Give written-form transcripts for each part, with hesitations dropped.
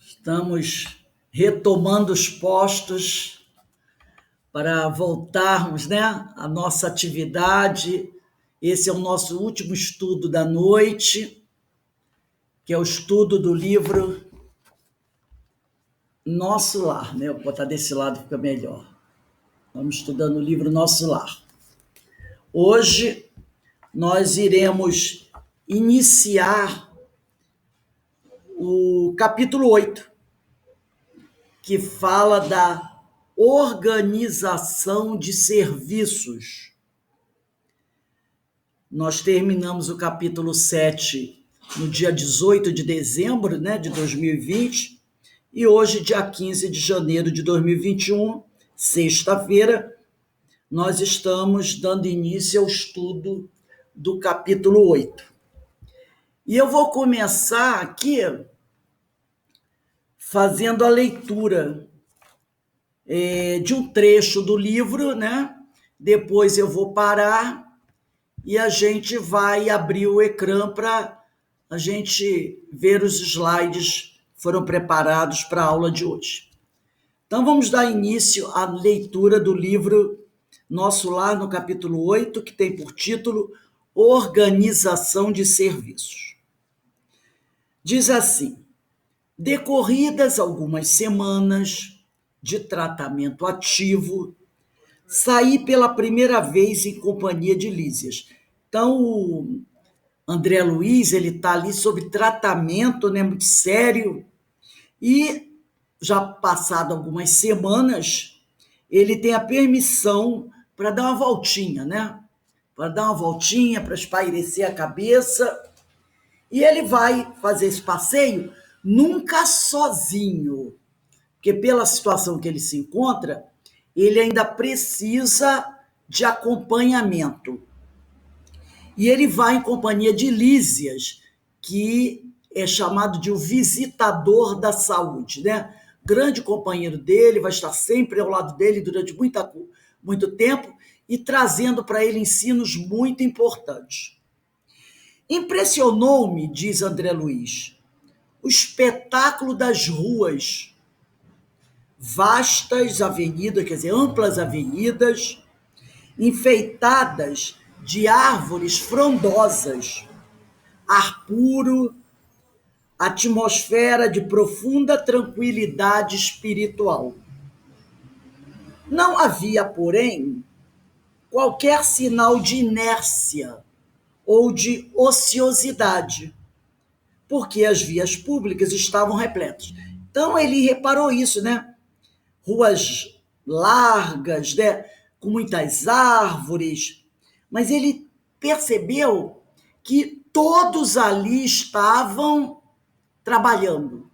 Estamos retomando os postos para voltarmos, né, à nossa atividade. Esse é o nosso último estudo da noite, que é o estudo do livro Nosso Lar, né? Vou botar desse lado, fica melhor. Estamos estudando o livro Nosso Lar. Hoje nós iremos iniciar o capítulo 8, que fala da organização de serviços. Nós terminamos o capítulo 7 no dia 18 de dezembro, né, de 2020, e hoje, dia 15 de janeiro de 2021, sexta-feira, nós estamos dando início ao estudo do capítulo 8. E eu vou começar aqui fazendo a leitura de um trecho do livro, né? Depois eu vou parar e a gente vai abrir o ecrã para a gente ver os slides que foram preparados para a aula de hoje. Então vamos dar início à leitura do livro Nosso Lar, no capítulo 8, que tem por título Organização de Serviços. Diz assim: decorridas algumas semanas de tratamento ativo, saí pela primeira vez em companhia de Lísias. Então, o André Luiz, ele está ali sob tratamento, né, muito sério, e já passado algumas semanas, ele tem a permissão para dar uma voltinha, né? Para dar uma voltinha, para espairecer a cabeça, e ele vai fazer esse passeio nunca sozinho, porque pela situação que ele se encontra, ele ainda precisa de acompanhamento. E ele vai em companhia de Lísias, que é chamado de o visitador da saúde, né? Grande companheiro dele, vai estar sempre ao lado dele durante muito tempo e trazendo para ele ensinos muito importantes. Impressionou-me, diz André Luiz, o espetáculo das ruas, vastas avenidas, quer dizer, amplas avenidas, enfeitadas de árvores frondosas, ar puro, atmosfera de profunda tranquilidade espiritual. Não havia, porém, qualquer sinal de inércia ou de ociosidade, porque as vias públicas estavam repletas. Então ele reparou isso, né? Ruas largas, né? Com muitas árvores, mas ele percebeu que todos ali estavam trabalhando.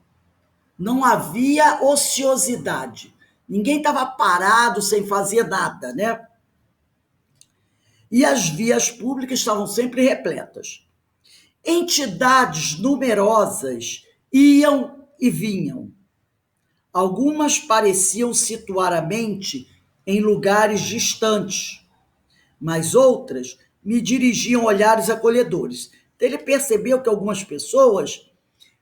Não havia ociosidade. Ninguém estava parado sem fazer nada, né? E as vias públicas estavam sempre repletas. Entidades numerosas iam e vinham. Algumas pareciam situar a mente em lugares distantes, mas outras me dirigiam olhares acolhedores. Então, ele percebeu que algumas pessoas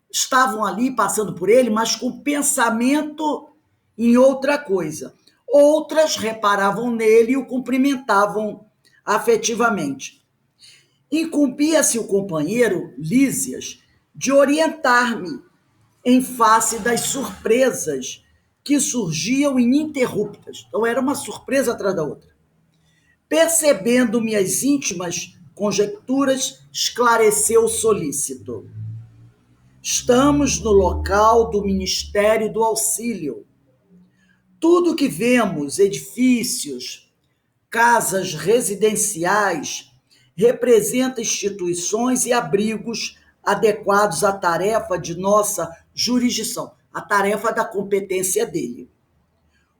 estavam ali passando por ele, mas com pensamento em outra coisa. Outras reparavam nele e o cumprimentavam afetivamente. Incumbia-se o companheiro, Lísias, de orientar-me em face das surpresas que surgiam ininterruptas. Então, era uma surpresa atrás da outra. Percebendo minhas íntimas conjecturas, esclareceu solícito. Estamos no local do Ministério do Auxílio. Tudo que vemos, edifícios, casas residenciais, representa instituições e abrigos adequados à tarefa de nossa jurisdição, a tarefa da competência dele.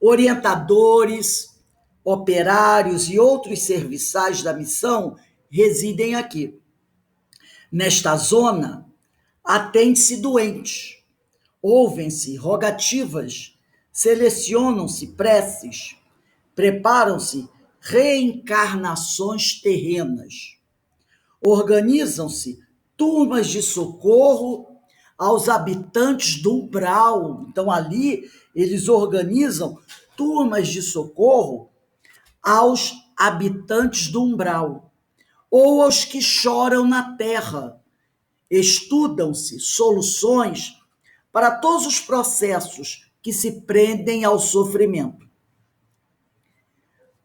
Orientadores, operários e outros serviçais da missão residem aqui. Nesta zona, atende-se doentes, ouvem-se rogativas, selecionam-se preces, preparam-se reencarnações terrenas, organizam-se turmas de socorro aos habitantes do umbral. Então, ali, eles organizam turmas de socorro aos habitantes do umbral, ou aos que choram na terra. Estudam-se soluções para todos os processos que se prendem ao sofrimento.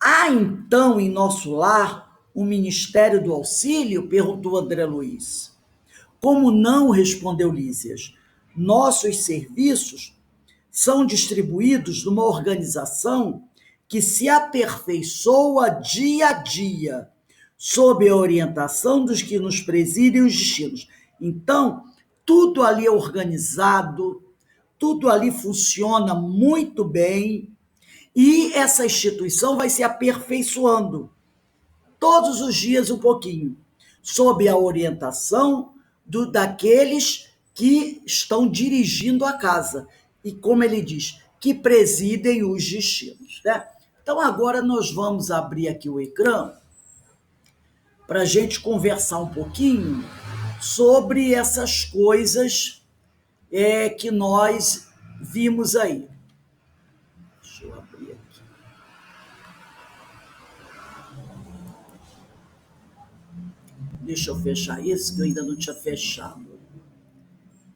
Há, então, em nosso lar, o Ministério do Auxílio? Perguntou André Luiz. Como não? Respondeu Lísias. Nossos serviços são distribuídos numa organização que se aperfeiçoa dia a dia, sob a orientação dos que nos presidem os destinos. Então, tudo ali é organizado, tudo ali funciona muito bem, e essa instituição vai se aperfeiçoando todos os dias um pouquinho, sob a orientação daqueles que estão dirigindo a casa. E como ele diz, que presidem os destinos. Né? Então, agora nós vamos abrir aqui o ecrã para a gente conversar um pouquinho sobre essas coisas que nós vimos aí. Deixa eu abrir aqui. Deixa eu fechar isso, que eu ainda não tinha fechado.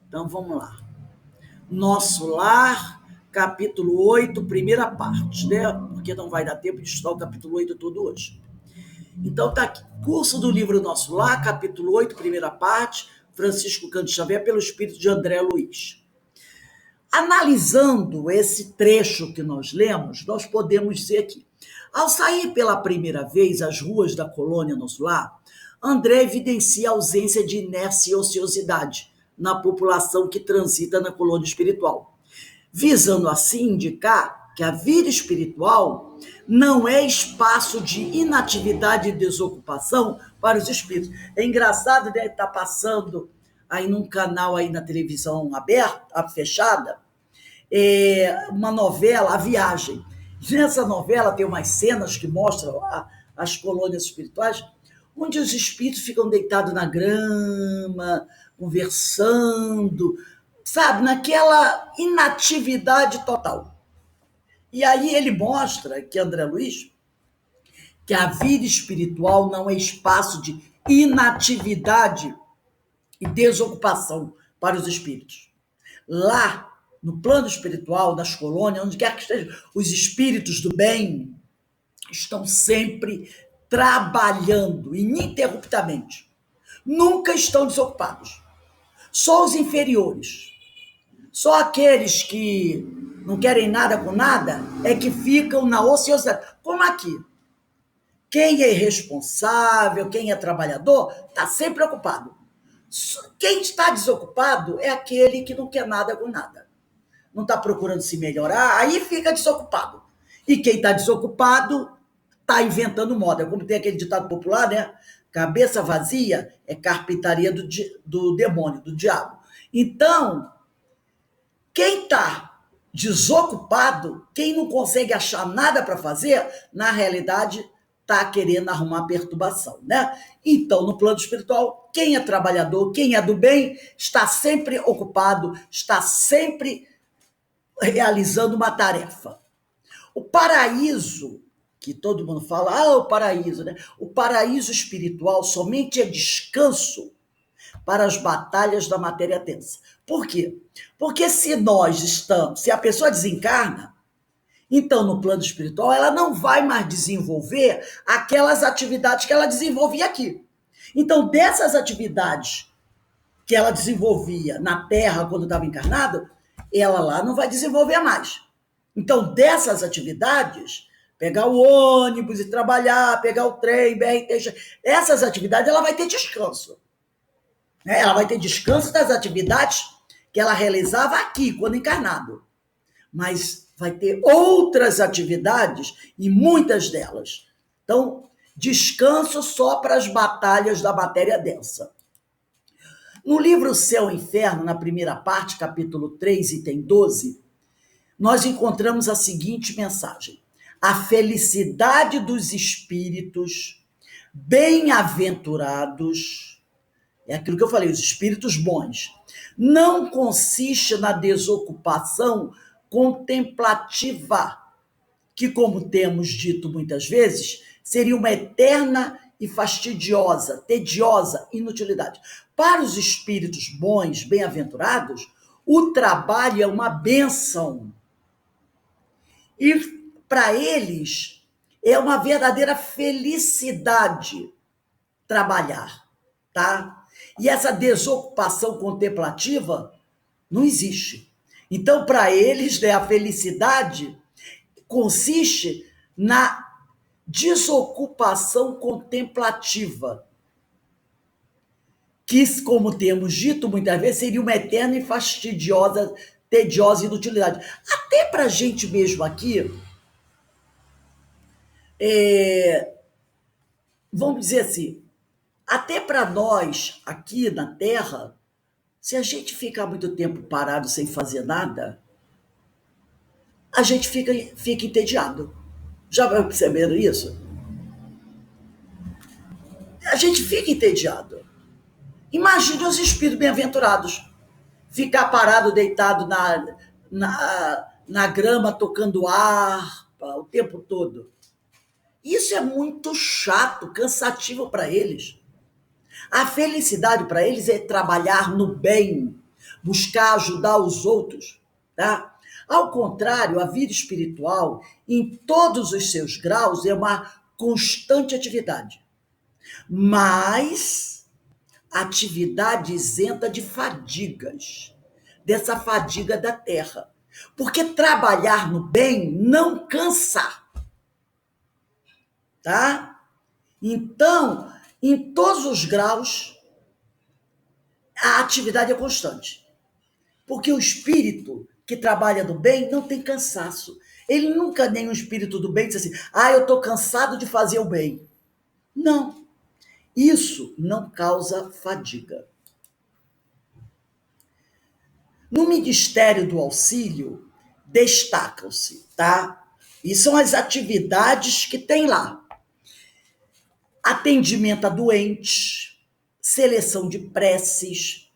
Então, vamos lá. Nosso Lar, capítulo 8, primeira parte, né? Porque não vai dar tempo de estudar o capítulo 8 todo hoje. Então, tá aqui. Curso do livro Nosso Lar, capítulo 8, primeira parte, Francisco Cândido Xavier, pelo espírito de André Luiz. Analisando esse trecho que nós lemos, nós podemos dizer que, ao sair pela primeira vez às ruas da colônia Nosso Lar, André evidencia a ausência de inércia e ociosidade na população que transita na colônia espiritual, visando assim indicar que a vida espiritual não é espaço de inatividade e desocupação para os espíritos. É engraçado, né? Estar passando aí num canal aí na televisão aberta, fechada, uma novela, A Viagem. Nessa novela tem umas cenas que mostram as colônias espirituais, onde os espíritos ficam deitados na grama, conversando, sabe, naquela inatividade total. E aí ele mostra, que André Luiz, que a vida espiritual não é espaço de inatividade e desocupação para os espíritos. Lá, no plano espiritual, das colônias, onde quer que esteja, os espíritos do bem estão sempre trabalhando ininterruptamente. Nunca estão desocupados. Só os inferiores, só aqueles que não querem nada com nada, é que ficam na ociosidade. Como aqui. Quem é irresponsável, quem é trabalhador, está sempre ocupado. Quem está desocupado é aquele que não quer nada com nada. Não está procurando se melhorar, aí fica desocupado. E quem está desocupado está inventando moda. Como tem aquele ditado popular, né? Cabeça vazia é carpintaria do demônio, do diabo. Então, quem está desocupado, quem não consegue achar nada para fazer, na realidade, está querendo arrumar perturbação, né? Então, no plano espiritual, quem é trabalhador, quem é do bem, está sempre ocupado, está sempre realizando uma tarefa. O paraíso, que todo mundo fala, o paraíso, né? O paraíso espiritual somente é descanso para as batalhas da matéria tensa. Por quê? Porque se a pessoa desencarna, então no plano espiritual ela não vai mais desenvolver aquelas atividades que ela desenvolvia aqui. Então, dessas atividades que ela desenvolvia na Terra quando estava encarnada, ela lá não vai desenvolver mais. Então, dessas atividades, pegar o ônibus e trabalhar, pegar o trem, BRT, essas atividades ela vai ter descanso. Ela vai ter descanso das atividades que ela realizava aqui, quando encarnado. Mas vai ter outras atividades, e muitas delas. Então, descanso só para as batalhas da matéria densa. No livro Céu e Inferno, na primeira parte, capítulo 3, item 12, nós encontramos a seguinte mensagem: a felicidade dos espíritos bem-aventurados, é aquilo que eu falei, os espíritos bons, Não consiste na desocupação contemplativa, que, como temos dito muitas vezes, seria uma eterna e fastidiosa, tediosa inutilidade. Para os espíritos bons, bem-aventurados, o trabalho é uma bênção. E para eles é uma verdadeira felicidade trabalhar, tá? E essa desocupação contemplativa não existe. Então, para eles, né, a felicidade consiste na desocupação contemplativa, que, como temos dito muitas vezes, seria uma eterna e fastidiosa, tediosa inutilidade. Até para a gente mesmo aqui, vamos dizer assim, até para nós aqui na Terra, se a gente ficar muito tempo parado sem fazer nada, a gente fica entediado. Já vai percebendo isso? A gente fica entediado. Imagine os espíritos bem-aventurados. Ficar parado, deitado na grama, tocando harpa o tempo todo. Isso é muito chato, cansativo para eles. A felicidade para eles é trabalhar no bem, buscar ajudar os outros, tá? Ao contrário, a vida espiritual, em todos os seus graus, é uma constante atividade, mas atividade isenta de fadigas, dessa fadiga da terra. Porque trabalhar no bem não cansa, tá? Então, em todos os graus, a atividade é constante. Porque o espírito que trabalha do bem não tem cansaço. Ele nunca, nem o espírito do bem, diz assim, eu estou cansado de fazer o bem. Não. Isso não causa fadiga. No Ministério do Auxílio, destacam-se, tá? E são as atividades que tem lá. Atendimento a doentes, seleção de preces,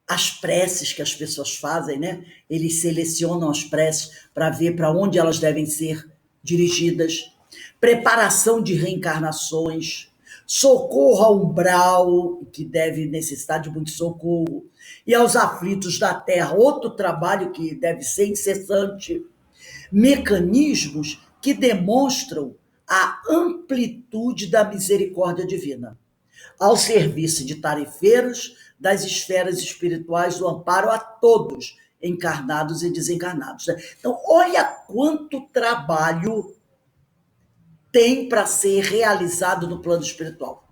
as preces que as pessoas fazem, né? Eles selecionam as preces para ver para onde elas devem ser dirigidas, preparação de reencarnações, socorro ao umbral, que deve necessitar de muito socorro, e aos aflitos da terra, outro trabalho que deve ser incessante, mecanismos que demonstram a amplitude da misericórdia divina, ao serviço de tarefeiros das esferas espirituais do amparo a todos, encarnados e desencarnados. Então, olha quanto trabalho tem para ser realizado no plano espiritual,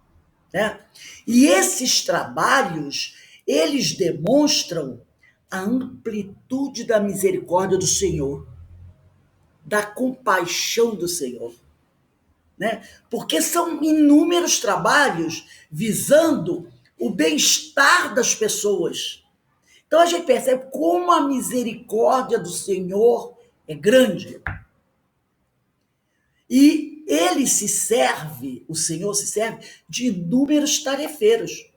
né? E esses trabalhos, eles demonstram a amplitude da misericórdia do Senhor, da compaixão do Senhor, né? Porque são inúmeros trabalhos visando o bem-estar das pessoas. Então a gente percebe como a misericórdia do Senhor é grande. E ele se serve, o Senhor se serve de inúmeros tarefeiros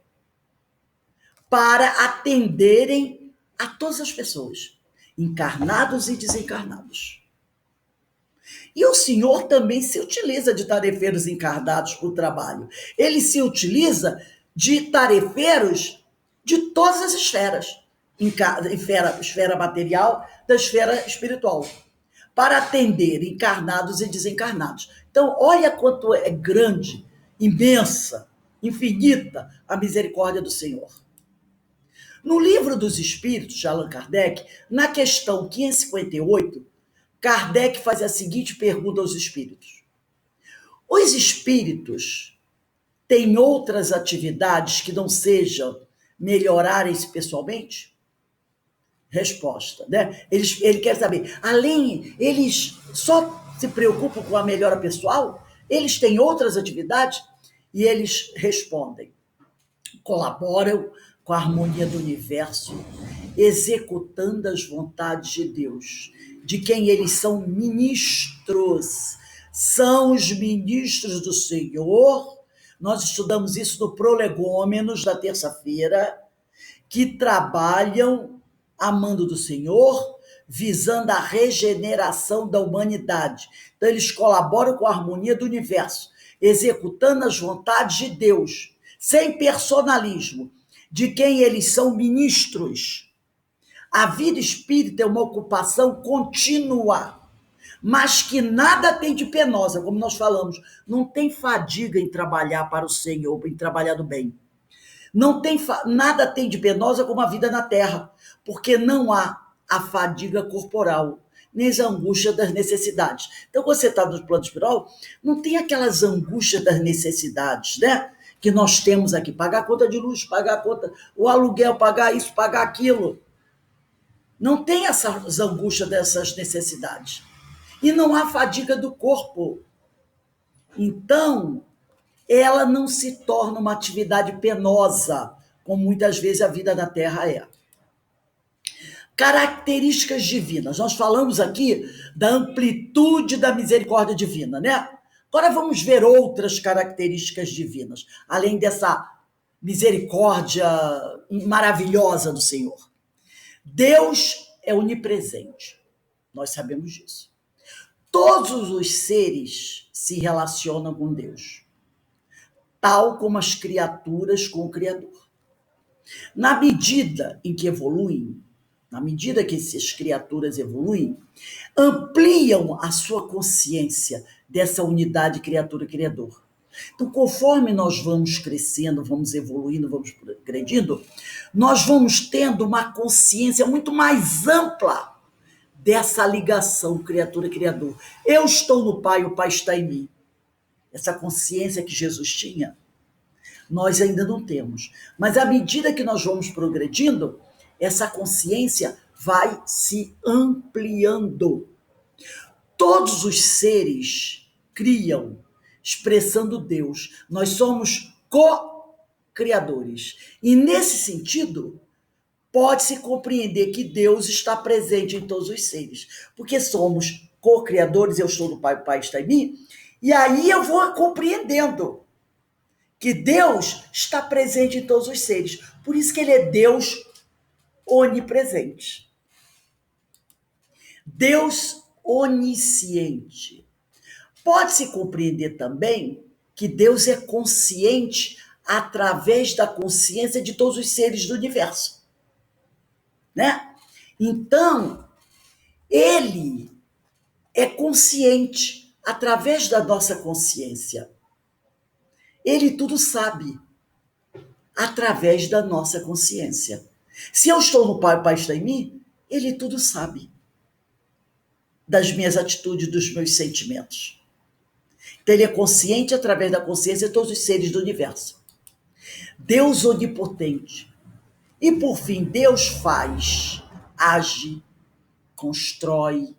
para atenderem a todas as pessoas, encarnados e desencarnados. E o Senhor também se utiliza de tarefeiros encarnados para o trabalho. Ele se utiliza de tarefeiros de todas as esferas, esfera material, da esfera espiritual, para atender encarnados e desencarnados. Então, olha quanto é grande, imensa, infinita a misericórdia do Senhor. No Livro dos Espíritos, de Allan Kardec, na questão 558, Kardec faz a seguinte pergunta aos espíritos: os espíritos têm outras atividades que não sejam melhorarem-se pessoalmente? Resposta, né? Ele quer saber, eles só se preocupam com a melhora pessoal? Eles têm outras atividades? E eles respondem: colaboram com a harmonia do universo, executando as vontades de Deus, de quem eles são ministros. São os ministros do Senhor. Nós estudamos isso no Prolegômenos da terça-feira, que trabalham amando do Senhor, visando a regeneração da humanidade. Então, eles colaboram com a harmonia do universo, executando as vontades de Deus, sem personalismo, de quem eles são ministros. A vida espírita é uma ocupação contínua, mas que nada tem de penosa, como nós falamos. Não tem fadiga em trabalhar para o Senhor, em trabalhar do bem. Não tem nada tem de penosa como a vida na terra, porque não há a fadiga corporal, nem a angústia das necessidades. Então, quando você está no plano espiritual, não tem aquelas angústias das necessidades, né? Que nós temos aqui, pagar a conta de luz, pagar a conta, o aluguel, pagar isso, pagar aquilo. Não tem essas angústias dessas necessidades. E não há fadiga do corpo. Então, ela não se torna uma atividade penosa, como muitas vezes a vida na Terra é. Características divinas. Nós falamos aqui da amplitude da misericórdia divina, né? Agora vamos ver outras características divinas, além dessa misericórdia maravilhosa do Senhor. Deus é onipresente. Nós sabemos disso. Todos os seres se relacionam com Deus, tal como as criaturas com o Criador. Na medida em que evoluem, na medida que essas criaturas evoluem, ampliam a sua consciência dessa unidade criatura-criador. Então, conforme nós vamos crescendo, vamos evoluindo, vamos progredindo, nós vamos tendo uma consciência muito mais ampla dessa ligação criatura-criador. Eu estou no Pai, o Pai está em mim. Essa consciência que Jesus tinha, nós ainda não temos. Mas à medida que nós vamos progredindo, essa consciência vai se ampliando. Todos os seres criam, expressando Deus. Nós somos co-criadores. E nesse sentido, pode-se compreender que Deus está presente em todos os seres. Porque somos co-criadores, eu estou no Pai, o Pai está em mim, e aí eu vou compreendendo que Deus está presente em todos os seres. Por isso que ele é Deus onipresente. Deus onisciente. Pode-se compreender também que Deus é consciente através da consciência de todos os seres do universo, né? Então, ele é consciente através da nossa consciência. Ele tudo sabe através da nossa consciência. Se eu estou no Pai, o Pai está em mim, ele tudo sabe das minhas atitudes, dos meus sentimentos. Então, ele é consciente através da consciência de todos os seres do universo. Deus onipotente. E, por fim, Deus faz, age, constrói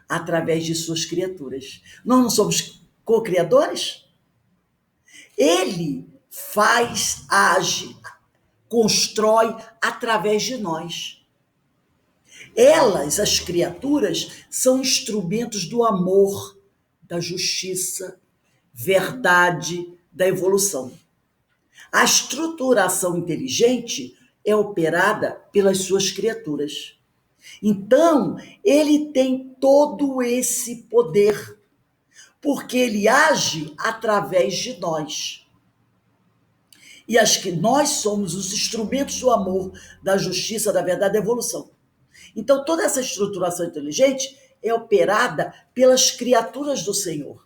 através de suas criaturas. Nós não somos co-criadores? Ele faz, age, constrói através de nós. Elas, as criaturas, são instrumentos do amor, da justiça, verdade, da evolução. A estruturação inteligente é operada pelas suas criaturas. Então, ele tem todo esse poder, porque ele age através de nós. E acho que nós somos os instrumentos do amor, da justiça, da verdade, da evolução. Então, toda essa estruturação inteligente é operada pelas criaturas do Senhor.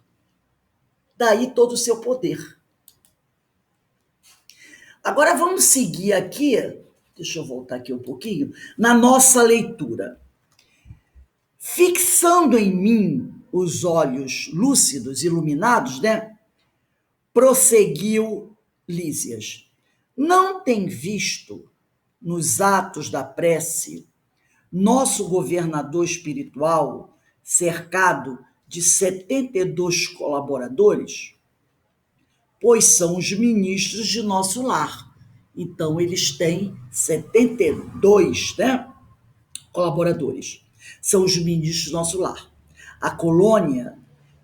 Daí todo o seu poder. Agora vamos seguir aqui, deixa eu voltar aqui um pouquinho, na nossa leitura. Fixando em mim os olhos lúcidos, iluminados, né? Prosseguiu Lísias. Não tem visto nos atos da prece nosso governador espiritual cercado de 72 colaboradores? Pois são os ministros de nosso lar. Então, eles têm 72, né, colaboradores. São os ministros do nosso lar. A colônia,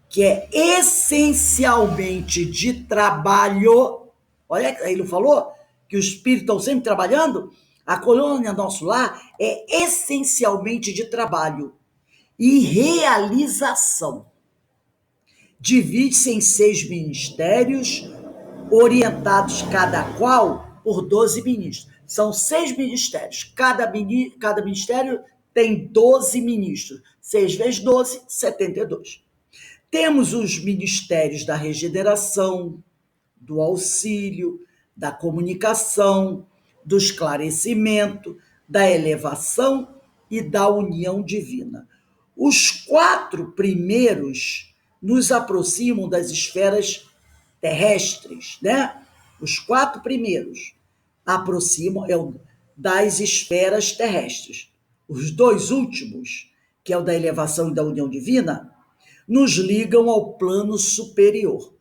que é essencialmente de trabalho, olha, ele falou que os espíritos estão sempre trabalhando, A colônia Nosso Lar é essencialmente de trabalho e realização. Divide-se em 6 ministérios, orientados cada qual por 12 ministros. São 6 ministérios. Cada ministério tem 12 ministros. 6 vezes 12, 72. Temos os ministérios da regeneração, do auxílio, da comunicação, do esclarecimento, da elevação e da união divina. Os 4 primeiros nos aproximam das esferas terrestres, né? Os 4 primeiros aproximam das esferas terrestres. Os 2 últimos, que é o da elevação e da união divina, nos ligam ao plano superior,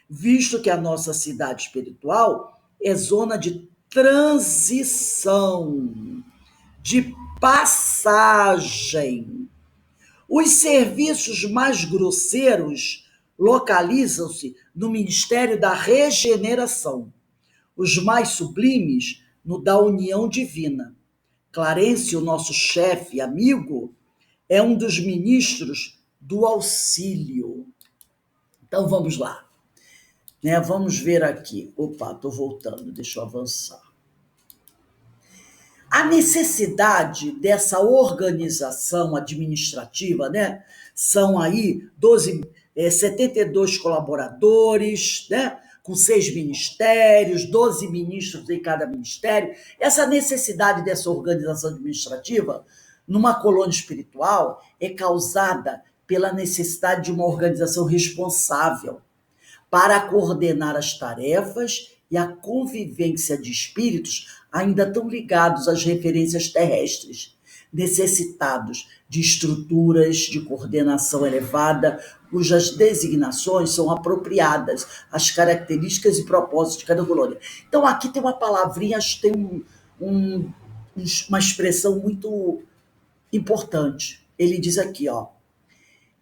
visto que a nossa cidade espiritual é zona de transição, de passagem. Os serviços mais grosseiros localizam-se no Ministério da Regeneração, os mais sublimes no da União Divina. Clarencio, nosso chefe amigo, é um dos ministros do auxílio. Então vamos lá. Vamos ver aqui. Opa, estou voltando, deixa eu avançar. A necessidade dessa organização administrativa, são aí 72 colaboradores, com 6 ministérios, 12 ministros em cada ministério. Essa necessidade dessa organização administrativa numa colônia espiritual é causada pela necessidade de uma organização responsável para coordenar as tarefas e a convivência de espíritos ainda tão ligados às referências terrestres, necessitados de estruturas de coordenação elevada, cujas designações são apropriadas às características e propósitos de cada colônia. Então, aqui tem uma palavrinha, tem uma expressão muito importante. Ele diz aqui,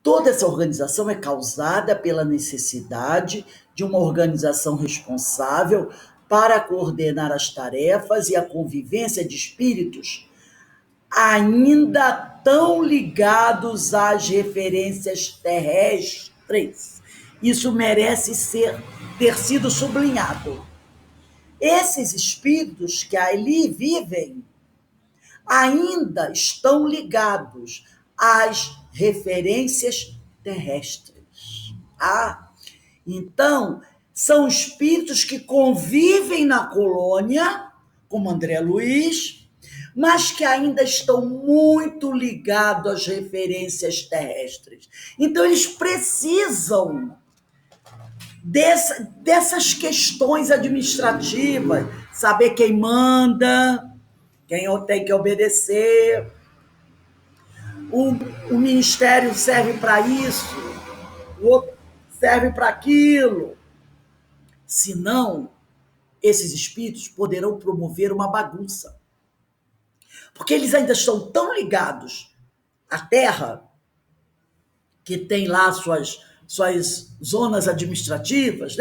toda essa organização é causada pela necessidade de uma organização responsável para coordenar as tarefas e a convivência de espíritos ainda tão ligados às referências terrestres. Isso merece ter sido sublinhado. Esses espíritos que ali vivem ainda estão ligados às referências terrestres. Então, são espíritos que convivem na colônia, como André Luiz, mas que ainda estão muito ligados às referências terrestres. Então, eles precisam dessas questões administrativas, saber quem manda, quem tem que obedecer. O ministério serve para isso, o outro serve para aquilo. Senão, esses espíritos poderão promover uma bagunça. Porque eles ainda estão tão ligados à Terra, que tem lá suas zonas administrativas,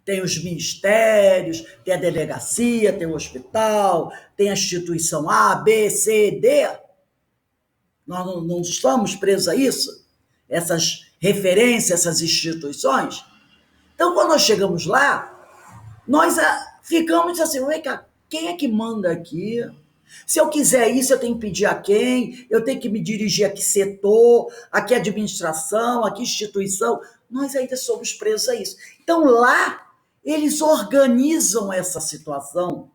Tem os ministérios, tem a delegacia, tem o hospital, tem a instituição A, B, C, D. Nós não estamos presos a isso? Essas referências, essas instituições? Então, quando nós chegamos lá, nós ficamos assim, vem cá, quem é que manda aqui? Se eu quiser isso, eu tenho que pedir a quem? Eu tenho que me dirigir a que setor, a que administração, a que instituição? Nós ainda somos presos a isso. Então, lá, eles organizam essa situação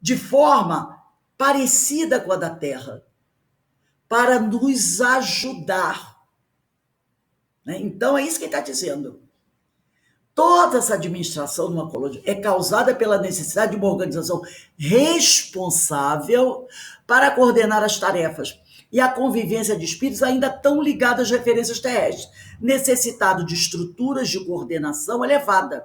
de forma parecida com a da Terra, para nos ajudar. Então, é isso que ele está dizendo. Toda essa administração de uma colônia é causada pela necessidade de uma organização responsável para coordenar as tarefas e a convivência de espíritos ainda tão ligados às referências terrestres, necessitado de estruturas de coordenação elevada,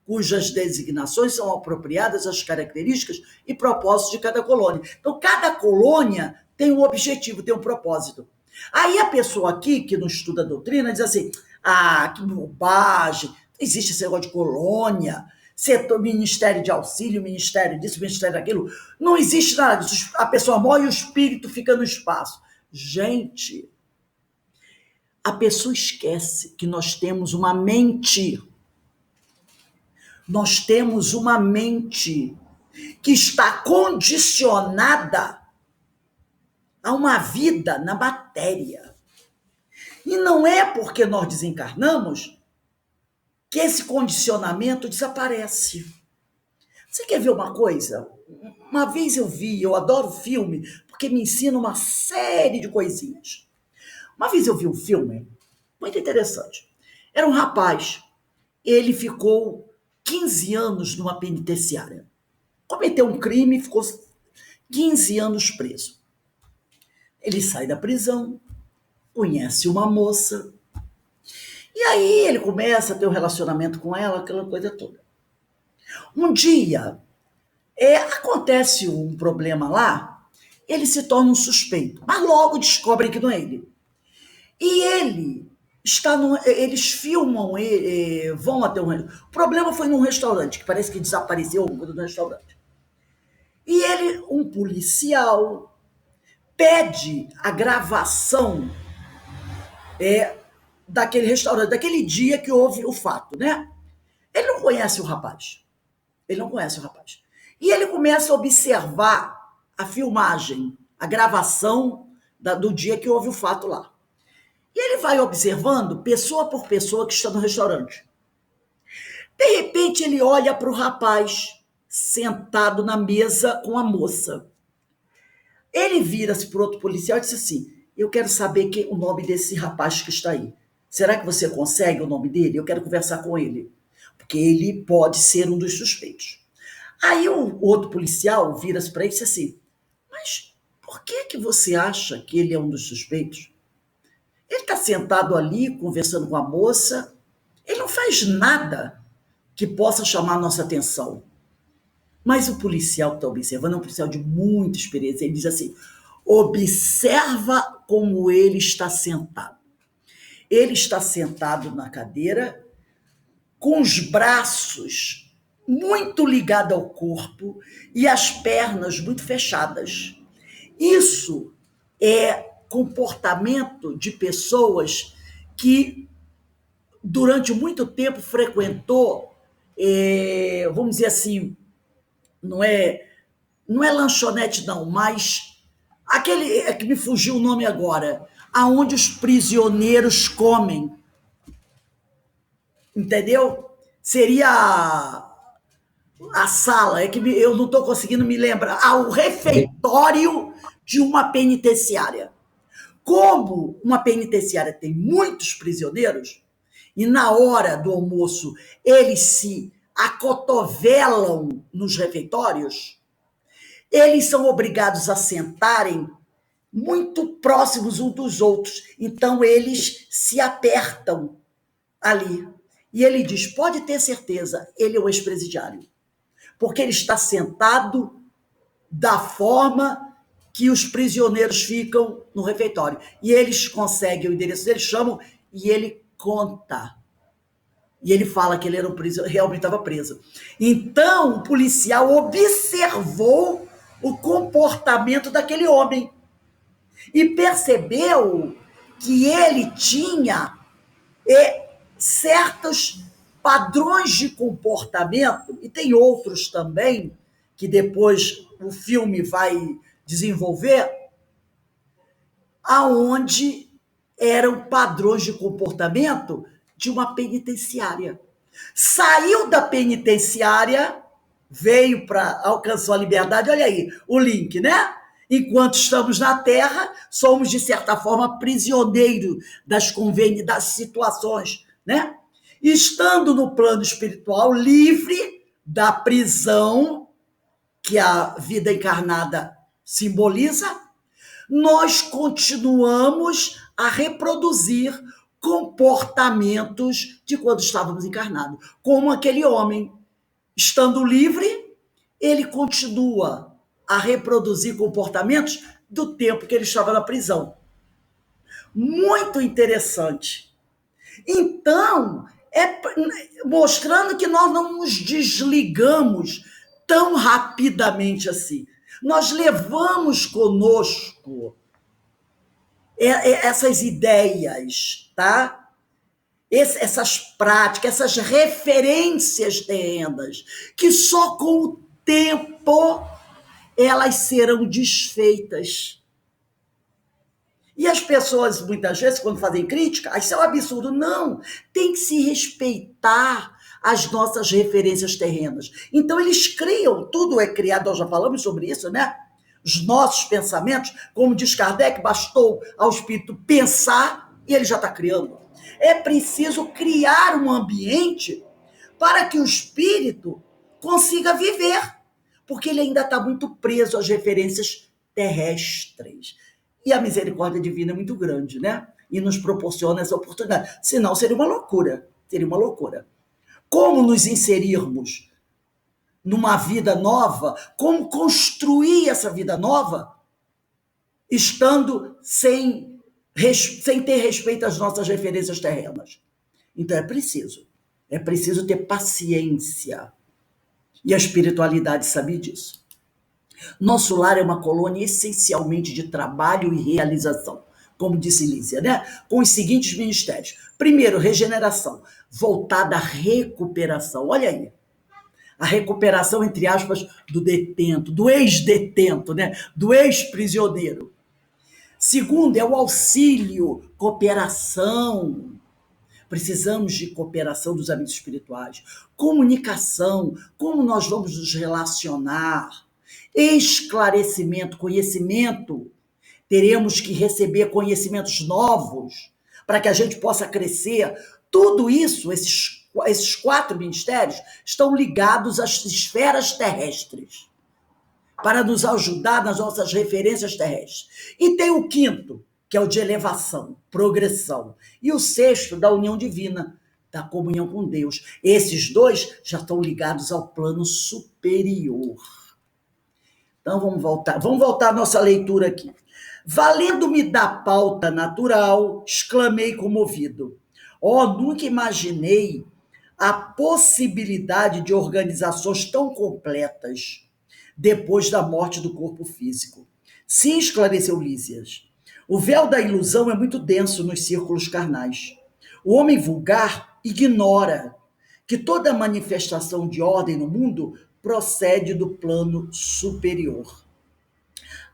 cujas designações são apropriadas às características e propósitos de cada colônia. Então, cada colônia tem um objetivo, tem um propósito. Aí a pessoa aqui, que não estuda a doutrina, diz assim, que bobagem, existe esse negócio de colônia, setor, ministério de auxílio, ministério disso, ministério daquilo. Não existe nada disso. A pessoa morre e o espírito fica no espaço. Gente, a pessoa esquece que nós temos uma mente. Nós temos uma mente que está condicionada a uma vida na matéria. E não é porque nós desencarnamos que esse condicionamento desaparece. Você quer ver uma coisa? Uma vez eu adoro filme, porque me ensina uma série de coisinhas. Uma vez eu vi um filme muito interessante. Era um rapaz, ele ficou 15 anos numa penitenciária. Cometeu um crime e ficou 15 anos preso. Ele sai da prisão, conhece uma moça, e aí ele começa a ter um relacionamento com ela, aquela coisa toda. Um dia, acontece um problema lá, ele se torna um suspeito, mas logo descobrem que não é ele. E ele está eles filmam, vão até um. O problema foi num restaurante, que parece que desapareceu alguma coisa no restaurante. E ele, um policial, pede a gravação daquele restaurante, daquele dia que houve o fato, né? Ele não conhece o rapaz. Ele não conhece o rapaz. E ele começa a observar a filmagem, a gravação do dia que houve o fato lá. E ele vai observando pessoa por pessoa que está no restaurante. De repente, ele olha para o rapaz sentado na mesa com a moça. Ele vira-se para o outro policial e diz assim: eu quero saber o nome desse rapaz que está aí. Será que você consegue o nome dele? Eu quero conversar com ele. Porque ele pode ser um dos suspeitos. Aí o outro policial vira-se para ele e diz assim: mas por que você acha que ele é um dos suspeitos? Ele está sentado ali, conversando com a moça. Ele não faz nada que possa chamar a nossa atenção. Mas o policial que está observando é um policial de muita experiência. Ele diz assim: observa como ele está sentado. Ele está sentado na cadeira, com os braços muito ligados ao corpo e as pernas muito fechadas. Isso é comportamento de pessoas que durante muito tempo frequentou, vamos dizer assim, não é lanchonete não, mas aquele que me fugiu o nome agora, aonde os prisioneiros comem, entendeu? Seria a sala, eu não estou conseguindo me lembrar, o refeitório de uma penitenciária. Como uma penitenciária tem muitos prisioneiros, e na hora do almoço eles se acotovelam nos refeitórios, eles são obrigados a sentarem muito próximos uns dos outros. Então eles se apertam ali. E ele diz: pode ter certeza, ele é um ex-presidiário. Porque ele está sentado da forma que os prisioneiros ficam no refeitório. E eles conseguem o endereço dele, chamam, e ele conta. E ele fala que ele era um prisioneiro, realmente estava preso. Então, o policial observou o comportamento daquele homem e percebeu que ele tinha certos padrões de comportamento, e tem outros também, que depois o filme vai desenvolver, aonde eram padrões de comportamento de uma penitenciária. Saiu da penitenciária, veio para alcançar a liberdade. Olha aí o link, né? Enquanto estamos na Terra, somos, de certa forma, prisioneiros das situações, né? Estando no plano espiritual, livre da prisão que a vida encarnada simboliza, nós continuamos a reproduzir comportamentos de quando estávamos encarnados. Como aquele homem, estando livre, ele continua a reproduzir comportamentos do tempo que ele estava na prisão. Muito interessante. Então, mostrando que nós não nos desligamos tão rapidamente assim. Nós levamos conosco essas ideias, tá? Essas práticas, essas referências terrenas, que só com o tempo elas serão desfeitas. E as pessoas, muitas vezes, quando fazem crítica, isso é um absurdo. Não, tem que se respeitar as nossas referências terrenas. Então, eles criam, tudo é criado, nós já falamos sobre isso, né? Os nossos pensamentos, como diz Kardec, bastou ao espírito pensar e ele já está criando. É preciso criar um ambiente para que o espírito consiga viver, porque ele ainda está muito preso às referências terrestres. E a misericórdia divina é muito grande, né? E nos proporciona essa oportunidade. Senão seria uma loucura. Seria uma loucura. Como nos inserirmos numa vida nova? Como construir essa vida nova? Estando sem ter respeito às nossas referências terrenas. Então é preciso ter paciência. E a espiritualidade sabe disso. Nosso lar é uma colônia essencialmente de trabalho e realização, como disse Lísia, né? Com os seguintes ministérios. Primeiro, regeneração, voltada à recuperação. Olha aí, a recuperação, entre aspas, do detento, do ex-detento, né? Do ex-prisioneiro. Segundo, é o auxílio, cooperação. Precisamos de cooperação dos amigos espirituais. Comunicação, como nós vamos nos relacionar. Esclarecimento, conhecimento. Teremos que receber conhecimentos novos para que a gente possa crescer. Tudo isso, esses 4 ministérios, estão ligados às esferas terrestres, para nos ajudar nas nossas referências terrestres. E tem o 5º, que é o de elevação, progressão. E o 6º, da união divina, da comunhão com Deus. Esses 2 já estão ligados ao plano superior. Então vamos voltar à nossa leitura aqui. Valendo-me da pauta natural, exclamei comovido. Nunca imaginei a possibilidade de organizações tão completas depois da morte do corpo físico. Sim, esclareceu Lísias. O véu da ilusão é muito denso nos círculos carnais. O homem vulgar ignora que toda manifestação de ordem no mundo procede do plano superior.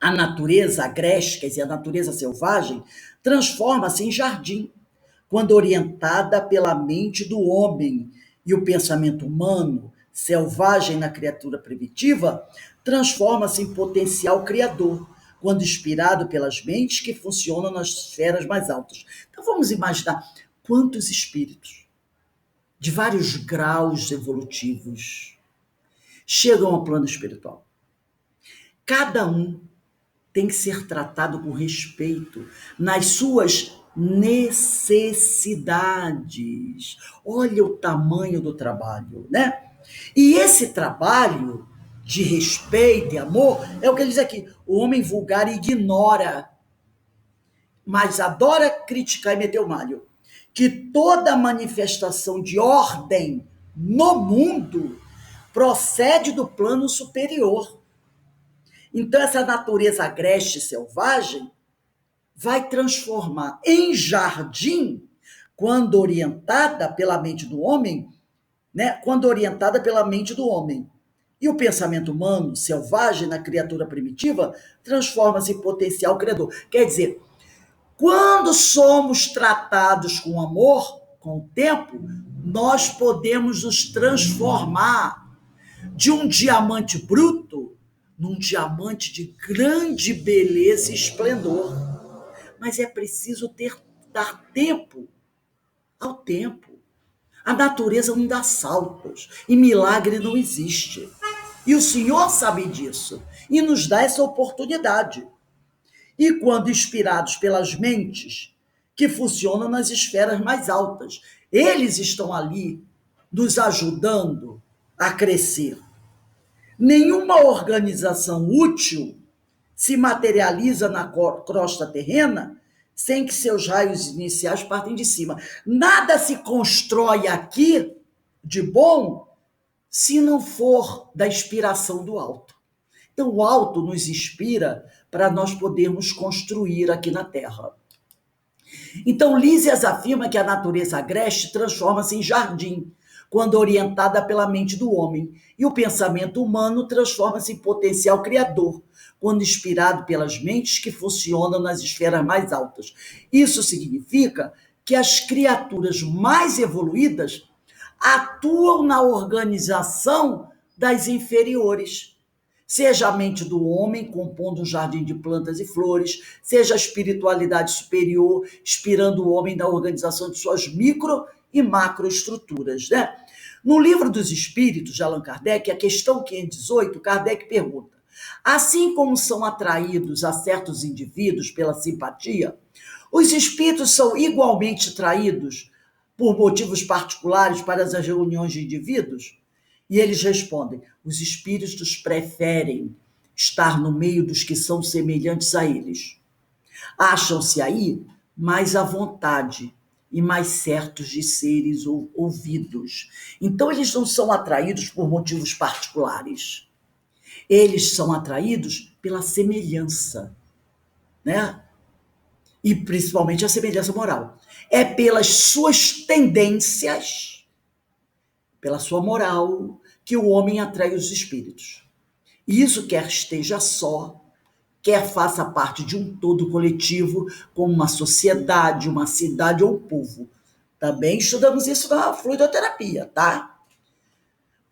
A natureza agreste e a natureza selvagem transforma-se em jardim, quando orientada pela mente do homem, e o pensamento humano, selvagem na criatura primitiva, transforma-se em potencial criador, quando inspirado pelas mentes que funcionam nas esferas mais altas. Então vamos imaginar quantos espíritos de vários graus evolutivos chegam ao plano espiritual. Cada um tem que ser tratado com respeito nas suas necessidades. Olha o tamanho do trabalho, né? E esse trabalho de respeito e amor é o que ele diz aqui. O homem vulgar ignora, mas adora criticar e meter o malho, que toda manifestação de ordem no mundo procede do plano superior. Então, essa natureza agreste e selvagem vai transformar em jardim, quando orientada pela mente do homem, né? Quando orientada pela mente do homem. E o pensamento humano, selvagem na criatura primitiva, transforma-se em potencial criador. Quer dizer, quando somos tratados com amor, com o tempo, nós podemos nos transformar de um diamante bruto num diamante de grande beleza e esplendor. Mas é preciso dar tempo ao tempo. A natureza não dá saltos e milagre não existe. E o Senhor sabe disso e nos dá essa oportunidade. E quando inspirados pelas mentes que funcionam nas esferas mais altas, eles estão ali nos ajudando a crescer. Nenhuma organização útil se materializa na crosta terrena sem que seus raios iniciais partem de cima. Nada se constrói aqui de bom se não for da inspiração do alto. Então, o alto nos inspira para nós podermos construir aqui na Terra. Então, Lísias afirma que a natureza agreste transforma-se em jardim, quando orientada pela mente do homem, e o pensamento humano transforma-se em potencial criador, quando inspirado pelas mentes que funcionam nas esferas mais altas. Isso significa que as criaturas mais evoluídas atuam na organização das inferiores. Seja a mente do homem, compondo um jardim de plantas e flores, seja a espiritualidade superior, inspirando o homem na organização de suas micro e macroestruturas, né? No Livro dos Espíritos, de Allan Kardec, a questão 518, Kardec pergunta: assim como são atraídos a certos indivíduos pela simpatia, os espíritos são igualmente atraídos por motivos particulares para as reuniões de indivíduos? E eles respondem: os espíritos preferem estar no meio dos que são semelhantes a eles. Acham-se aí mais à vontade e mais certos de seres ouvidos. Então, eles não são atraídos por motivos particulares. Eles são atraídos pela semelhança, né? E principalmente a semelhança moral. É pelas suas tendências, pela sua moral, que o homem atrai os espíritos. E isso quer esteja só, quer faça parte de um todo coletivo, como uma sociedade, uma cidade ou um povo. Também estudamos isso na fluidoterapia, tá?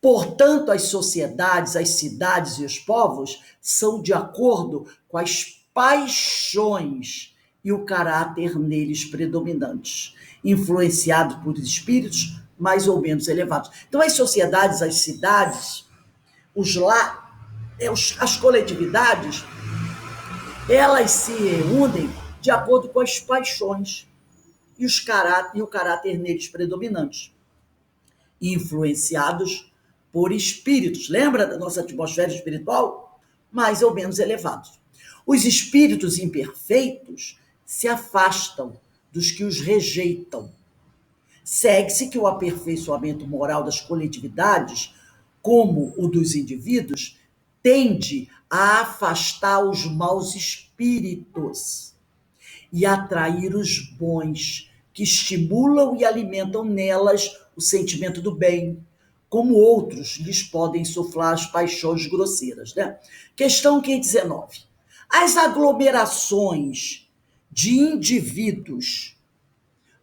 Portanto, as sociedades, as cidades e os povos são de acordo com as paixões e o caráter neles predominantes, influenciado por espíritos mais ou menos elevados. Então, as sociedades, as cidades, as coletividades, elas se reúnem de acordo com as paixões e o caráter neles predominantes, influenciados por espíritos. Lembra da nossa atmosfera espiritual? Mais ou menos elevados. Os espíritos imperfeitos se afastam dos que os rejeitam. Segue-se que o aperfeiçoamento moral das coletividades, como o dos indivíduos, tende a afastar os maus espíritos e atrair os bons, que estimulam e alimentam nelas o sentimento do bem, como outros lhes podem insuflar as paixões grosseiras, né? Questão 519. As aglomerações de indivíduos,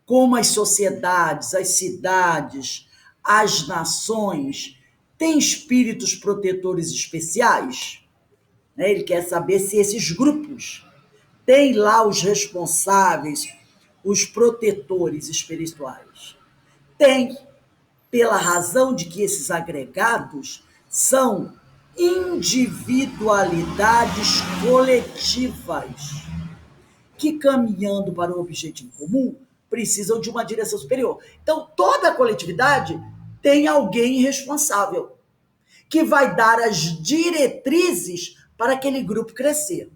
como as sociedades, as cidades, as nações, têm espíritos protetores especiais? Ele quer saber se esses grupos têm lá os responsáveis, os protetores espirituais. Tem, pela razão de que esses agregados são individualidades coletivas que, caminhando para o objetivo comum, precisam de uma direção superior. Então, toda a coletividade tem alguém responsável que vai dar as diretrizes para aquele grupo crescer.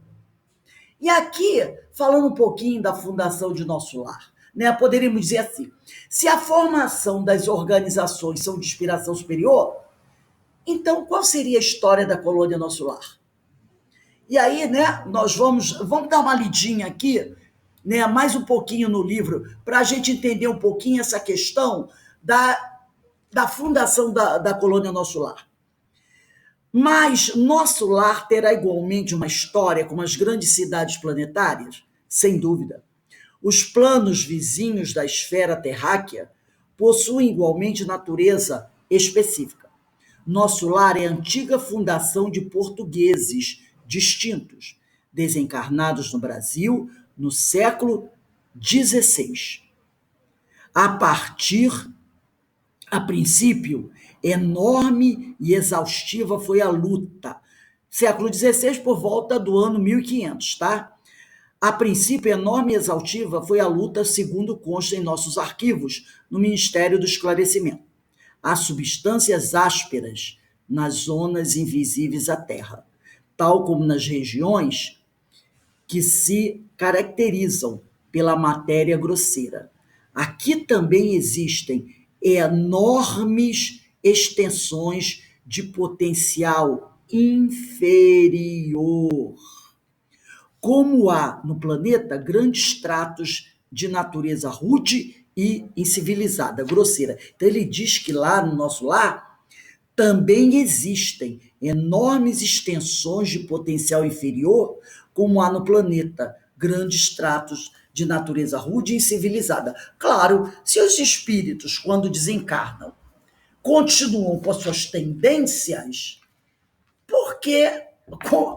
E aqui, falando um pouquinho da fundação de Nosso Lar, né, poderíamos dizer assim: se a formação das organizações são de inspiração superior, então qual seria a história da colônia Nosso Lar? E aí, né, nós vamos dar uma lidinha aqui, né, mais um pouquinho no livro, para a gente entender um pouquinho essa questão da fundação da colônia Nosso Lar. Mas Nosso Lar terá igualmente uma história como as grandes cidades planetárias? Sem dúvida. Os planos vizinhos da esfera terráquea possuem igualmente natureza específica. Nosso Lar é a antiga fundação de portugueses distintos, desencarnados no Brasil no século XVI. A princípio, enorme e exaustiva foi a luta. Século XVI, por volta do ano 1500, tá? A princípio, enorme e exaustiva foi a luta, segundo consta em nossos arquivos, no Ministério do Esclarecimento. Há substâncias ásperas nas zonas invisíveis à Terra, tal como nas regiões que se caracterizam pela matéria grosseira. Aqui também existem enormes extensões de potencial inferior. Como há no planeta grandes tratos de natureza rude e incivilizada, grosseira. Então ele diz que lá no nosso lar também existem enormes extensões de potencial inferior, como há no planeta grandes tratos de natureza rude e incivilizada. Claro, se os espíritos, quando desencarnam, continuam com as suas tendências, porque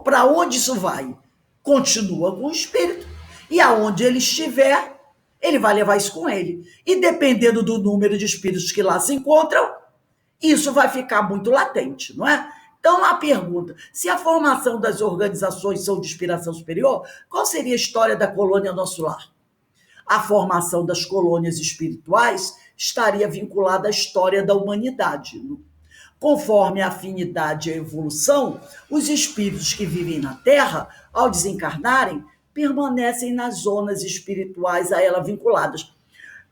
para onde isso vai? Continua com o espírito. E aonde ele estiver, ele vai levar isso com ele. E dependendo do número de espíritos que lá se encontram, isso vai ficar muito latente, não é? Então, a pergunta, se a formação das organizações são de inspiração superior, qual seria a história da colônia Nosso Lar? A formação das colônias espirituais estaria vinculada à história da humanidade. Conforme a afinidade e a evolução, os espíritos que vivem na Terra, ao desencarnarem, permanecem nas zonas espirituais a ela vinculadas.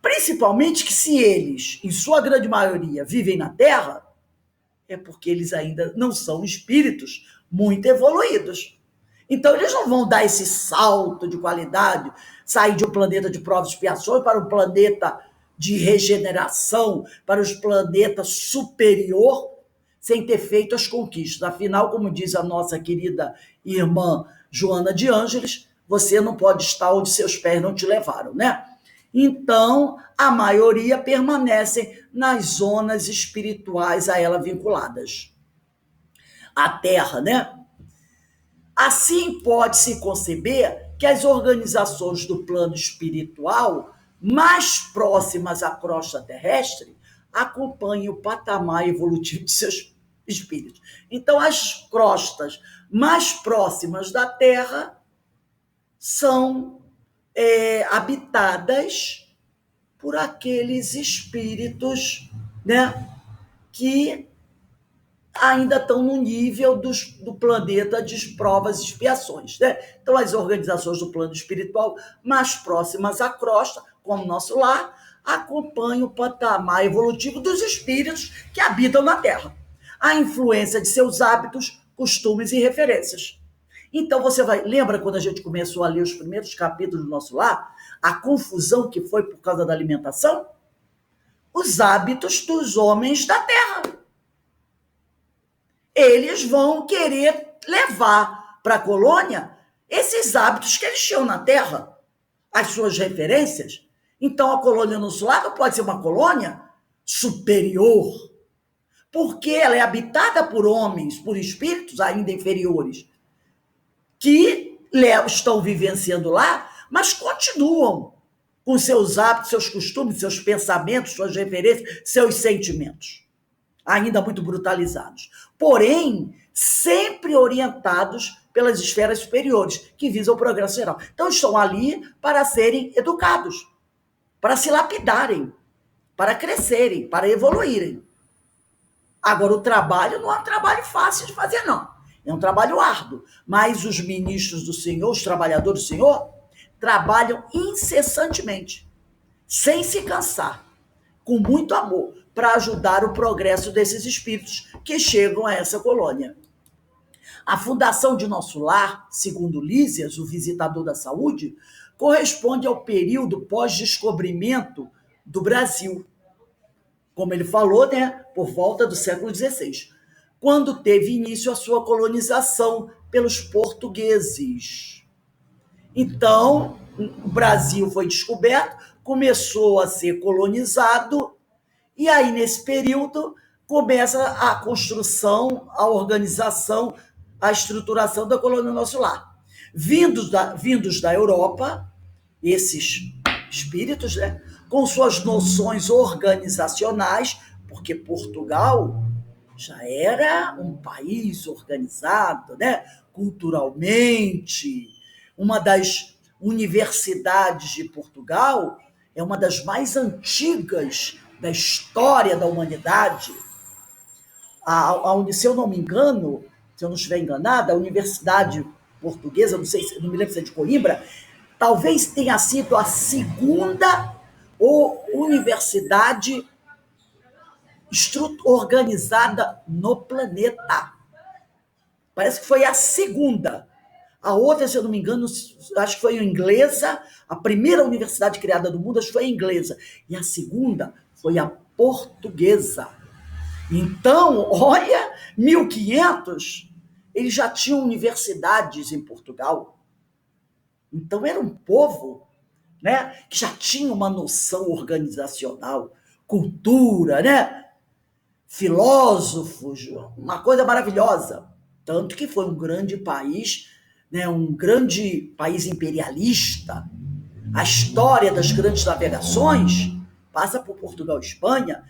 Principalmente que se eles, em sua grande maioria, vivem na Terra, é porque eles ainda não são espíritos muito evoluídos. Então, eles não vão dar esse salto de qualidade, sair de um planeta de provas e expiações para um planeta de regeneração, para os planetas superior, sem ter feito as conquistas. Afinal, como diz a nossa querida irmã Joana de Ângeles, você não pode estar onde seus pés não te levaram, né? Então, a maioria permanecem nas zonas espirituais a ela vinculadas. A Terra, né? Assim, pode-se conceber que as organizações do plano espiritual mais próximas à crosta terrestre acompanhem o patamar evolutivo de seus espíritos. Então, as crostas mais próximas da Terra são habitadas por aqueles espíritos, né, que ainda estão no nível do planeta de provas e expiações, né? Então, as organizações do plano espiritual mais próximas à crosta, como Nosso Lar, acompanham o patamar evolutivo dos espíritos que habitam na Terra, a influência de seus hábitos, costumes e referências. Então, você lembra quando a gente começou a ler os primeiros capítulos do Nosso Lar, a confusão que foi por causa da alimentação? Os hábitos dos homens da Terra. Eles vão querer levar para a colônia esses hábitos que eles tinham na Terra, as suas referências. Então, a colônia Nosso Lar não pode ser uma colônia superior, porque ela é habitada por homens, por espíritos ainda inferiores, que estão vivenciando lá, mas continuam com seus hábitos, seus costumes, seus pensamentos, suas referências, seus sentimentos, ainda muito brutalizados. Porém, sempre orientados pelas esferas superiores, que visam o progresso geral. Então, estão ali para serem educados, para se lapidarem, para crescerem, para evoluírem. Agora, o trabalho não é um trabalho fácil de fazer, não. É um trabalho árduo. Mas os ministros do Senhor, os trabalhadores do Senhor, trabalham incessantemente, sem se cansar, com muito amor, para ajudar o progresso desses espíritos que chegam a essa colônia. A fundação de Nosso Lar, segundo Lísias, o visitador da saúde, corresponde ao período pós-descobrimento do Brasil. Como ele falou, né, por volta do século XVI, quando teve início a sua colonização pelos portugueses. Então, o Brasil foi descoberto, começou a ser colonizado, e aí, nesse período, começa a construção, a organização, a estruturação da colônia Nosso Lar. Vindos da Europa, esses espíritos, né, com suas noções organizacionais, porque Portugal já era um país organizado, né, culturalmente. Uma das universidades de Portugal é uma das mais antigas da história da humanidade. Se eu não me engano, se eu não estiver enganada, a Universidade Portuguesa, não me lembro se é de Coimbra, Talvez tenha sido a segunda universidade organizada no planeta. Parece que foi a segunda. A outra, se eu não me engano, acho que foi a inglesa. A primeira universidade criada do mundo, acho que foi a inglesa. E a segunda foi a portuguesa. Então, olha, 1500, eles já tinham universidades em Portugal. Então, era um povo, né, que já tinha uma noção organizacional, cultura, né? Filósofos, uma coisa maravilhosa. Tanto que foi um grande país, né, um grande país imperialista. A história das grandes navegações passa por Portugal e Espanha.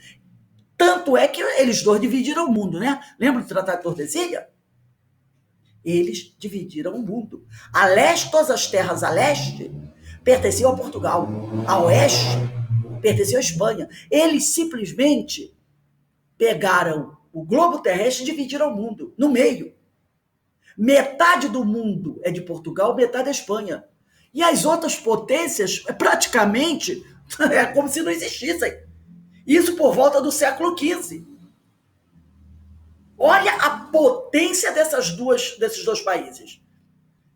Tanto é que eles dois dividiram o mundo, né? Lembra do Tratado de Tordesilhas? Eles dividiram o mundo. A leste, todas as terras a leste pertenciam a Portugal. A oeste pertenciam à Espanha. Eles simplesmente pegaram o globo terrestre e dividiram o mundo no meio. Metade do mundo é de Portugal, metade da Espanha. E as outras potências, praticamente, é como se não existissem. Isso por volta do século XV. Olha a potência desses dois países.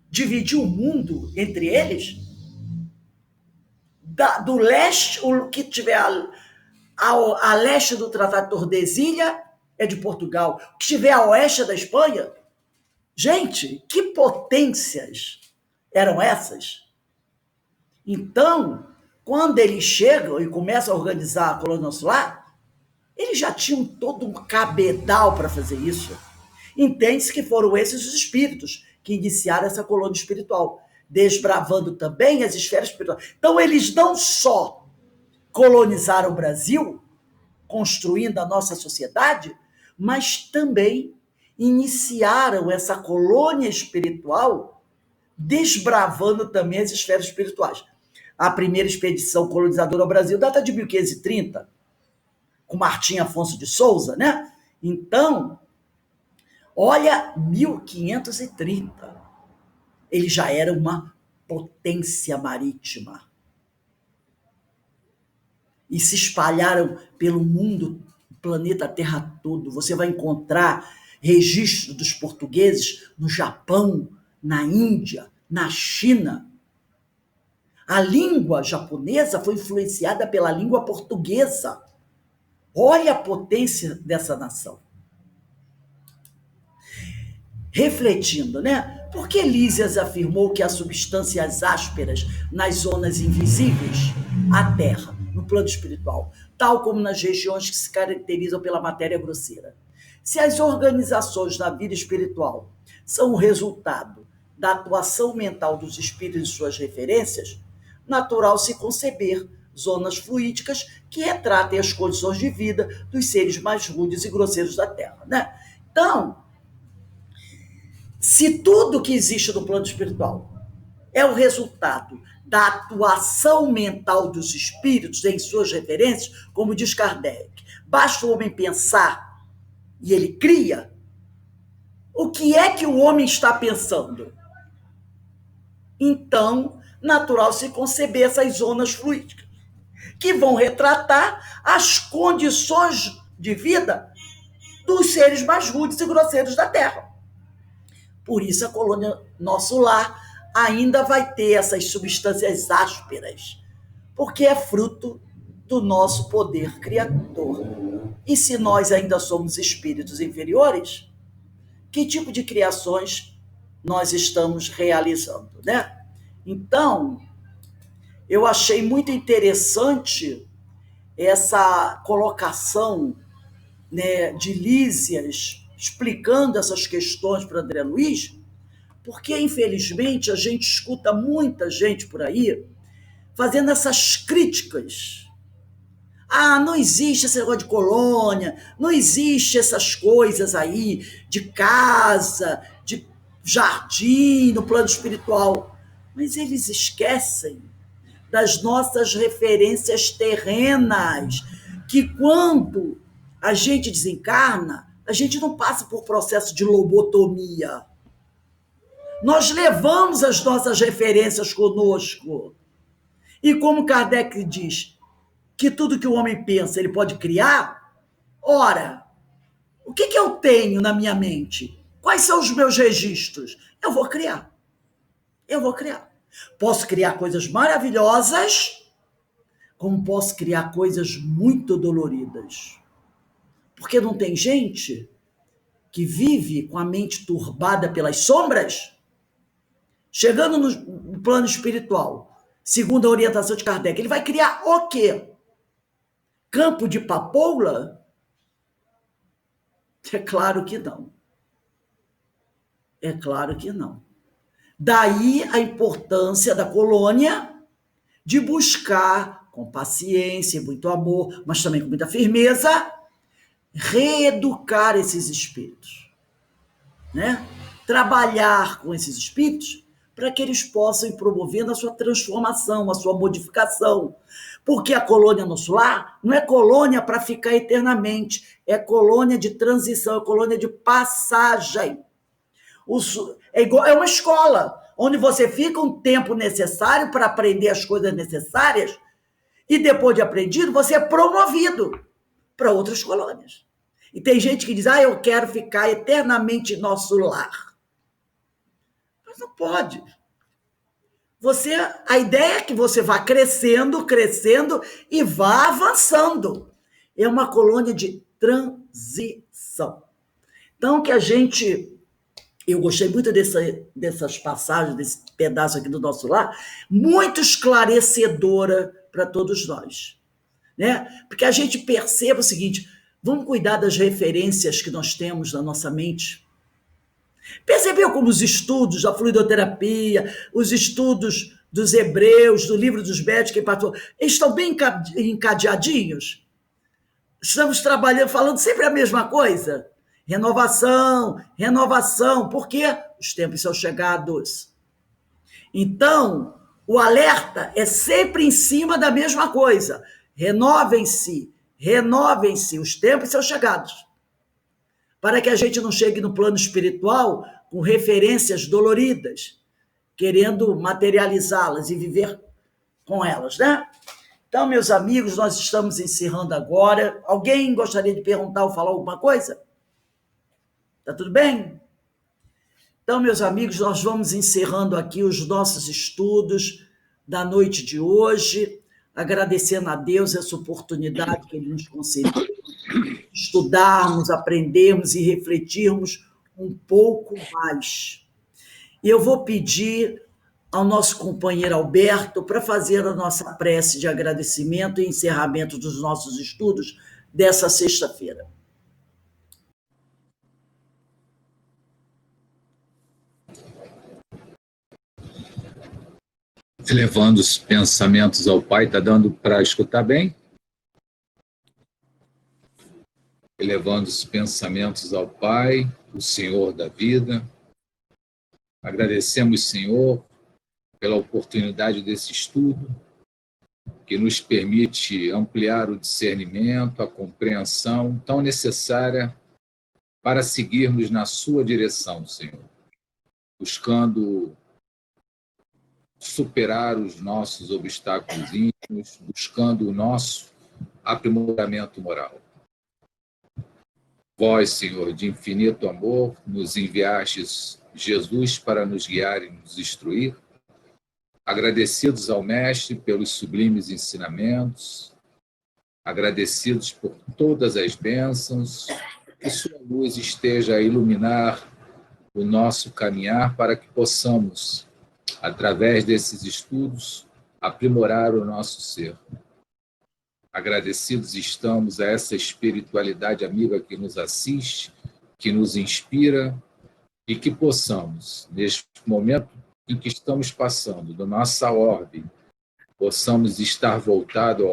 Dividir o mundo entre eles, do leste, o que tiver a leste do Tratado de Tordesilhas é de Portugal. O que tiver a oeste é da Espanha. Gente, que potências eram essas? Então, quando eles chegam e começam a organizar a colônia insular, eles já tinham todo um cabedal para fazer isso. Entende-se que foram esses os espíritos que iniciaram essa colônia espiritual, desbravando também as esferas espirituais. Então, eles não só colonizaram o Brasil, construindo a nossa sociedade, mas também iniciaram essa colônia espiritual, desbravando também as esferas espirituais. A primeira expedição colonizadora ao Brasil data de 1530, com Martim Afonso de Souza, né? Então, olha, 1530, ele já era uma potência marítima. E se espalharam pelo mundo, planeta Terra todo. Você vai encontrar registro dos portugueses no Japão, na Índia, na China. A língua japonesa foi influenciada pela língua portuguesa. Olha a potência dessa nação. Refletindo, né? Por que Lísias afirmou que há substâncias ásperas nas zonas invisíveis? A Terra, no plano espiritual, tal como nas regiões que se caracterizam pela matéria grosseira. Se as organizações na vida espiritual são o resultado da atuação mental dos espíritos e suas referências, natural se conceber zonas fluídicas que retratem as condições de vida dos seres mais rudes e grosseiros da Terra, né? Então, se tudo que existe no plano espiritual é o resultado da atuação mental dos espíritos em suas referências, como diz Kardec, basta o homem pensar e ele cria, o que é que o homem está pensando? Então, natural se conceber essas zonas fluídicas, que vão retratar as condições de vida dos seres mais rudes e grosseiros da Terra. Por isso a colônia Nosso Lar ainda vai ter essas substâncias ásperas, porque é fruto do nosso poder criador. E se nós ainda somos espíritos inferiores, que tipo de criações nós estamos realizando, né? Então, eu achei muito interessante essa colocação, né, de Lísias explicando essas questões para André Luiz, porque, infelizmente, a gente escuta muita gente por aí fazendo essas críticas. Ah, não existe esse negócio de colônia, não existe essas coisas aí de casa, de jardim, no plano espiritual. Mas eles esquecem das nossas referências terrenas, que quando a gente desencarna, a gente não passa por processo de lobotomia. Nós levamos as nossas referências conosco. E como Kardec diz que tudo que o homem pensa ele pode criar, ora, o que eu tenho na minha mente? Quais são os meus registros? Eu vou criar. Eu vou criar. Posso criar coisas maravilhosas, como posso criar coisas muito doloridas. Porque não tem gente que vive com a mente turbada pelas sombras, chegando no plano espiritual, segundo a orientação de Kardec, ele vai criar o quê? Campo de papoula? É claro que não. É claro que não. Daí a importância da colônia de buscar, com paciência e muito amor, mas também com muita firmeza, reeducar esses espíritos, né? Trabalhar com esses espíritos para que eles possam ir promovendo a sua transformação, a sua modificação. Porque a colônia nosso lar não é colônia para ficar eternamente, é colônia de transição, é colônia de passagem. É uma escola, onde você fica um tempo necessário para aprender as coisas necessárias e depois de aprendido, você é promovido para outras colônias. E tem gente que diz, eu quero ficar eternamente em nosso lar. Mas não pode. A ideia é que você vá crescendo, crescendo e vá avançando. É uma colônia de transição. Então, eu gostei muito dessas passagens, desse pedaço aqui do nosso lar, muito esclarecedora para todos nós, né? Porque a gente perceba o seguinte, vamos cuidar das referências que nós temos na nossa mente. Percebeu como os estudos da fluidoterapia, os estudos dos hebreus, do livro dos médicos que passou, estão bem encadeadinhos? Estamos trabalhando, falando sempre a mesma coisa? Renovação, renovação. Por quê? Os tempos são chegados. Então, o alerta é sempre em cima da mesma coisa. Renovem-se, renovem-se. Os tempos são chegados. Para que a gente não chegue no plano espiritual com referências doloridas, querendo materializá-las e viver com elas, né? Então, meus amigos, nós estamos encerrando agora. Alguém gostaria de perguntar ou falar alguma coisa? Tá tudo bem? Então, meus amigos, nós vamos encerrando aqui os nossos estudos da noite de hoje, agradecendo a Deus essa oportunidade que Ele nos concedeu, estudarmos, aprendermos e refletirmos um pouco mais. E eu vou pedir ao nosso companheiro Alberto para fazer a nossa prece de agradecimento e encerramento dos nossos estudos dessa sexta-feira. Elevando os pensamentos ao Pai, está dando para escutar bem? Elevando os pensamentos ao Pai, o Senhor da vida. Agradecemos, Senhor, pela oportunidade desse estudo, que nos permite ampliar o discernimento, a compreensão tão necessária para seguirmos na sua direção, Senhor, buscando superar os nossos obstáculos íntimos, buscando o nosso aprimoramento moral. Vós, Senhor, de infinito amor, nos enviastes Jesus para nos guiar e nos instruir. Agradecidos ao Mestre pelos sublimes ensinamentos, agradecidos por todas as bênçãos, que sua luz esteja a iluminar o nosso caminhar para que possamos, através desses estudos, aprimorar o nosso ser. Agradecidos estamos a essa espiritualidade amiga que nos assiste, que nos inspira e que possamos, neste momento em que estamos passando, da nossa ordem, possamos estar voltados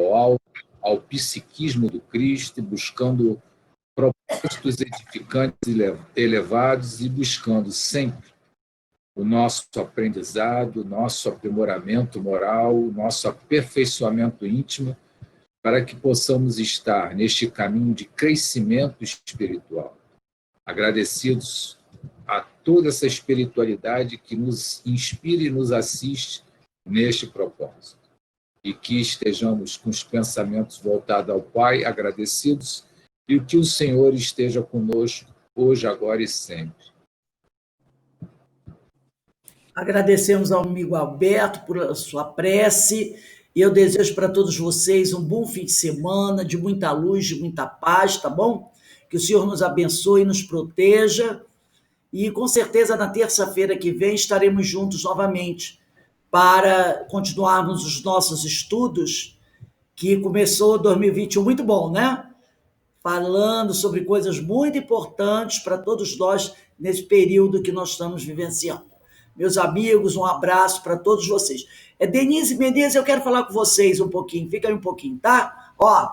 ao psiquismo do Cristo, buscando propósitos edificantes e elevados e buscando sempre o nosso aprendizado, o nosso aprimoramento moral, o nosso aperfeiçoamento íntimo, para que possamos estar neste caminho de crescimento espiritual. Agradecidos a toda essa espiritualidade que nos inspira e nos assiste neste propósito. E que estejamos com os pensamentos voltados ao Pai, agradecidos, e que o Senhor esteja conosco hoje, agora e sempre. Agradecemos ao amigo Alberto por sua prece, e eu desejo para todos vocês um bom fim de semana, de muita luz, de muita paz, tá bom? Que o Senhor nos abençoe e nos proteja, e com certeza na terça-feira que vem estaremos juntos novamente para continuarmos os nossos estudos, que começou 2021 muito bom, né? Falando sobre coisas muito importantes para todos nós nesse período que nós estamos vivenciando. Meus amigos, um abraço para todos vocês. Denise Menezes, eu quero falar com vocês um pouquinho, fica aí um pouquinho, tá? Ó,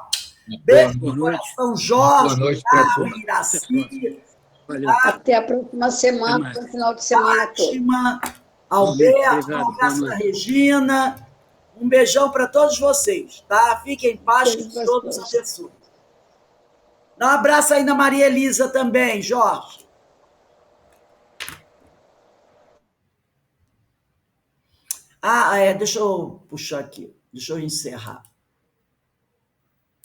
beijo no coração, Jorge, Carmen, Iraci, até a próxima semana, no final de semana todo. Fátima, Alberto, um abraço para Regina, um beijão para todos vocês, tá? Fiquem em paz, que o Senhor nos abençoe. Dá um abraço aí na Maria Elisa também, Jorge. Deixa eu puxar aqui, deixa eu encerrar.